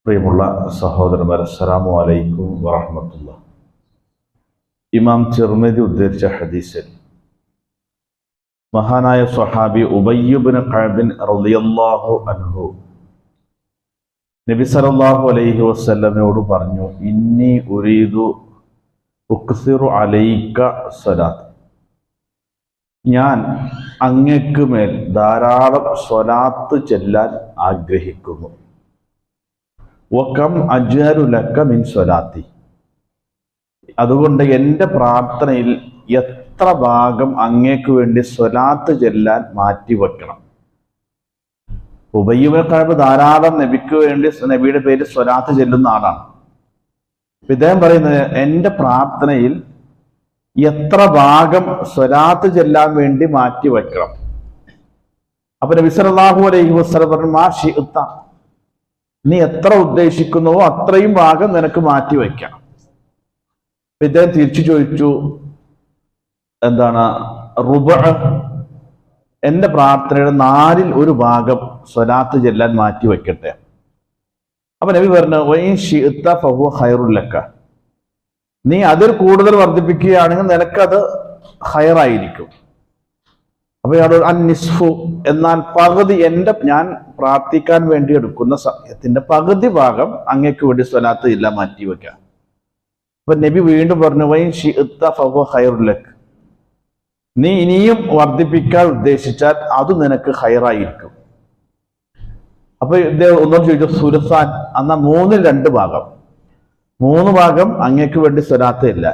പ്രിയമുള്ള സഹോദരന്മാരെ, അസ്സലാമു അലൈക്കും വറഹ്മത്തുള്ളാഹി. ഇമാം തിർമിദി ഉദ്ധരിച്ച ഹദീസിൽ മഹാനായ സ്വഹാബി ഉബയ്യ് ഇബ്നു കഅബ് റളിയല്ലാഹു അൻഹു നബി സല്ലല്ലാഹു അലൈഹി വസല്ലമയോട് പറഞ്ഞു, ഇന്നി ഉരീദു ഉക്സിറു അലൈക സ്വലാത്ത്, ഞാൻ അങ്ങക്ക് മേൽ ധാരാളം സ്വലാത്ത് ചെല്ലാൻ ആഗ്രഹിക്കുന്നു. വകം അജ്അലു ലക മിൻ സ്വലാത്തി, അതുകൊണ്ട് എൻ്റെ പ്രാർത്ഥനയിൽ എത്ര ഭാഗം അങ്ങേക്ക് വേണ്ടി സ്വലാത്ത് ചെല്ലാൻ മാറ്റിവെക്കണം. ഉബയ്യ് ഇബ്നു കഅബ് ധാരാളം നബിക്ക് വേണ്ടി നബിയുടെ പേര് സ്വലാത്ത് ചെല്ലുന്ന ആളാണ്. ഇദ്ദേഹം പറയുന്നത്, എൻ്റെ പ്രാർത്ഥനയിൽ എത്ര ഭാഗം സ്വലാത്ത് ചെല്ലാൻ വേണ്ടി മാറ്റിവെക്കണം. അപ്പൊ നബി സല്ലല്ലാഹു അലൈഹി വസല്ലം പറഞ്ഞു, മാ ശിഅ്ത, നീ എത്ര ഉദ്ദേശിക്കുന്നുവോ അത്രയും ഭാഗം നിനക്ക് മാറ്റി വയ്ക്കാം. ഇദ്ദേഹം തിരിച്ചു ചോദിച്ചു, എന്താണ് റുബഅ, എന്റെ പ്രാർത്ഥനയുടെ 1/4 ഭാഗം സ്വലാത്ത് ചെല്ലാൻ മാറ്റി വെക്കട്ടെ. അപ്പൊ നബി പറഞ്ഞു, വഇൻ ശിഅ്ത ഫഹുവ ഖൈറുൽ ലക, നീ അതിൽ കൂടുതൽ വർദ്ധിപ്പിക്കുകയാണെങ്കിൽ നിനക്കത് ഖൈറായിരിക്കും. അപ്പൊ ഇയാൾ അന്നിസ്ഫു, എന്നാൽ പകുതി, ഞാൻ പ്രാർത്ഥിക്കാൻ വേണ്ടി എടുക്കുന്ന സമയത്തിന്റെ പകുതി ഭാഗം അങ്ങേക്ക് വേണ്ടി സ്വലാത്ത് ഇല്ല മാറ്റി വെക്കാം. അപ്പൊ നബി വീണ്ടും പറഞ്ഞു, വൈൻ ശിഅ്ത ഫഹുവ ഖൈറുൽ ലക, നീ ഇനിയും വർദ്ധിപ്പിക്കാൻ ഉദ്ദേശിച്ചാൽ അത് നിനക്ക് ഖൈറായിരിക്കും. അപ്പൊ ഇദ്ദേഹം ഒന്നും ചോദിച്ചു, സുലസാൻ, എന്നാൽ 3/2 ഭാഗം, 3 ഭാഗം അങ്ങേക്ക് വേണ്ടി സ്വലാത്ത് ഇല്ല.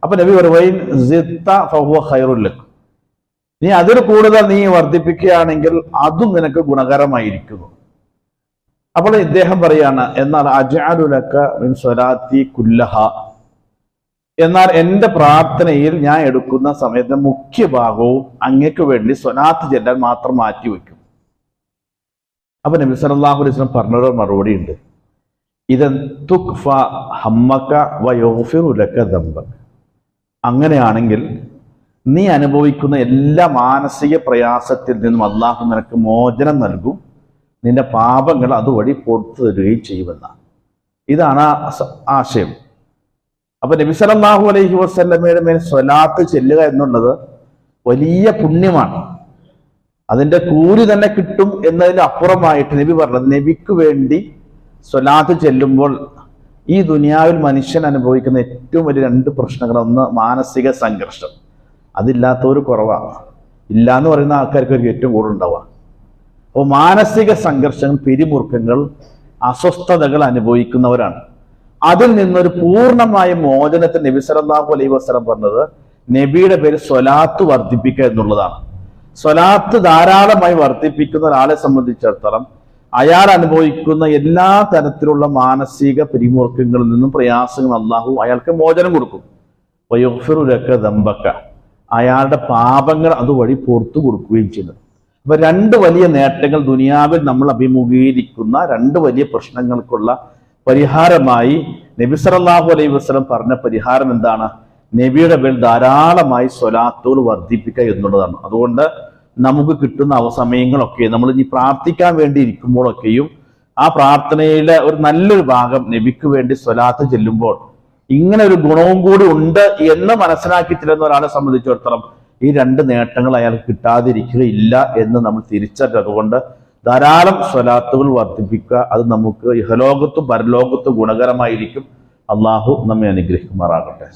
അപ്പൊ നബി പറഞ്ഞു, വൈൻ സിദ്ത ഫഹുവ ഖൈറുൽ ലക, നീ അതിൽ കൂടുതൽ നീ വർദ്ധിപ്പിക്കുകയാണെങ്കിൽ അതും നിനക്ക് ഗുണകരമായിരിക്കുന്നു. അപ്പോൾ ഇദ്ദേഹം പറയാണ്, എന്നാൽ അജ്അലു ലക മിൻ സ്വലാത്തി കുല്ലഹ, എന്നാൽ എൻ്റെ പ്രാർത്ഥനയിൽ ഞാൻ എടുക്കുന്ന സമയത്ത് മുഖ്യ ഭാഗവും അങ്ങേക്ക് വേണ്ടി സ്വലാത്ത് ചെല്ലാൻ മാത്രം മാറ്റി വെക്കും. അപ്പൊ നബി സല്ലല്ലാഹു അലൈഹി വസല്ലം പറഞ്ഞൊരു മറുപടി ഉണ്ട്, ഇദൻ തുക്ഫ ഹമ്മക വയഗ്ഫിറു ലക ദംബക, അങ്ങനെയാണെങ്കിൽ നീ അനുഭവിക്കുന്ന എല്ലാ മാനസിക പ്രയാസത്തിൽ നിന്നും അള്ളാഹു നിനക്ക് മോചനം നൽകും, നിന്റെ പാപങ്ങൾ അതുവഴി പുറത്തു തരികയും ചെയ്യുമെന്നാണ്. ഇതാണ് ആശയം. അപ്പൊ നബി സല്ലല്ലാഹു അലൈഹി വസല്ലമയുടെ മേൽ സ്വലാത്ത് ചെല്ലുക എന്നുള്ളത് വലിയ പുണ്യമാണ്. അതിന്റെ കൂലി തന്നെ കിട്ടും എന്നതിന് അപ്പുറമായിട്ട് നബി പറഞ്ഞത്, നബിക്ക് വേണ്ടി സ്വലാത്ത് ചെല്ലുമ്പോൾ ഈ ദുനിയാവിൽ മനുഷ്യൻ അനുഭവിക്കുന്ന ഏറ്റവും വലിയ 2 പ്രശ്നങ്ങൾ, ഒന്ന് മാനസിക സംഘർഷം, അതില്ലാത്തവർ കുറവാണ്, ഇല്ലാന്ന് പറയുന്ന ആൾക്കാർക്ക് ഏറ്റവും കൂടുതൽ ഉണ്ടാവുക. അപ്പോൾ മാനസിക സംഘർഷങ്ങൾ, പിരിമുറുക്കങ്ങൾ, അസ്വസ്ഥതകൾ അനുഭവിക്കുന്നവരാണ്. അതിൽ നിന്നൊരു പൂർണ്ണമായ മോചനത്തിന് നബി സല്ലല്ലാഹു അലൈഹി വസല്ലം പറഞ്ഞത് നബിയുടെ പേര് സ്വലാത്ത് വർദ്ധിപ്പിക്കുക എന്നുള്ളതാണ്. സ്വലാത്ത് ധാരാളമായി വർദ്ധിപ്പിക്കുന്ന ഒരാളെ സംബന്ധിച്ചിടത്തോളം അയാൾ അനുഭവിക്കുന്ന എല്ലാ തരത്തിലുള്ള മാനസിക പിരിമുറുക്കങ്ങളിൽ നിന്നും പ്രയാസങ്ങൾ അല്ലാഹു അയാൾക്ക് മോചനം കൊടുക്കും. വയഗ്ഫിറു ലക ദംബക, അയാളുടെ പാപങ്ങൾ അതുവഴി പുറത്തു കൊടുക്കുകയും ചെയ്യുന്നത്. അപ്പൊ 2 വലിയ നേട്ടങ്ങൾ ദുനിയാവിൽ നമ്മൾ അഭിമുഖീകരിക്കുന്ന 2 വലിയ പ്രശ്നങ്ങൾക്കുള്ള പരിഹാരമായി നബി സല്ലല്ലാഹു അലൈഹി വസല്ലം പറഞ്ഞ പരിഹാരം എന്താണ്? നബിയുടെ പേരിൽ ധാരാളമായി സ്വലാത്തുകൾ വർദ്ധിപ്പിക്കുക എന്നുള്ളതാണ്. അതുകൊണ്ട് നമുക്ക് കിട്ടുന്ന സമയങ്ങളൊക്കെ നമ്മൾ ഇനി പ്രാർത്ഥിക്കാൻ വേണ്ടി ഇരിക്കുമ്പോഴൊക്കെയും ആ പ്രാർത്ഥനയിലെ ഒരു നല്ലൊരു ഭാഗം നബിക്ക് വേണ്ടി സ്വലാത്ത് ചെല്ലുമ്പോൾ ഇങ്ങനെ ഒരു ഗുണവും കൂടി ഉണ്ട് എന്ന് മനസ്സിലാക്കി തരുന്ന ഒരാളെ സംബന്ധിച്ചിടത്തോളം ഈ 2 നേട്ടങ്ങൾ അയാൾക്ക് കിട്ടാതിരിക്കുകയില്ല എന്ന് നമ്മൾ തിരിച്ചറിഞ്ഞത്. അതുകൊണ്ട് ധാരാളം സ്വലാത്തുകൾ വർദ്ധിപ്പിക്കുക, അത് നമുക്ക് ഇഹലോകത്തും പരലോകത്തും ഗുണകരമായിരിക്കും. അള്ളാഹു നമ്മെ അനുഗ്രഹിക്കുമാറാകട്ടെ.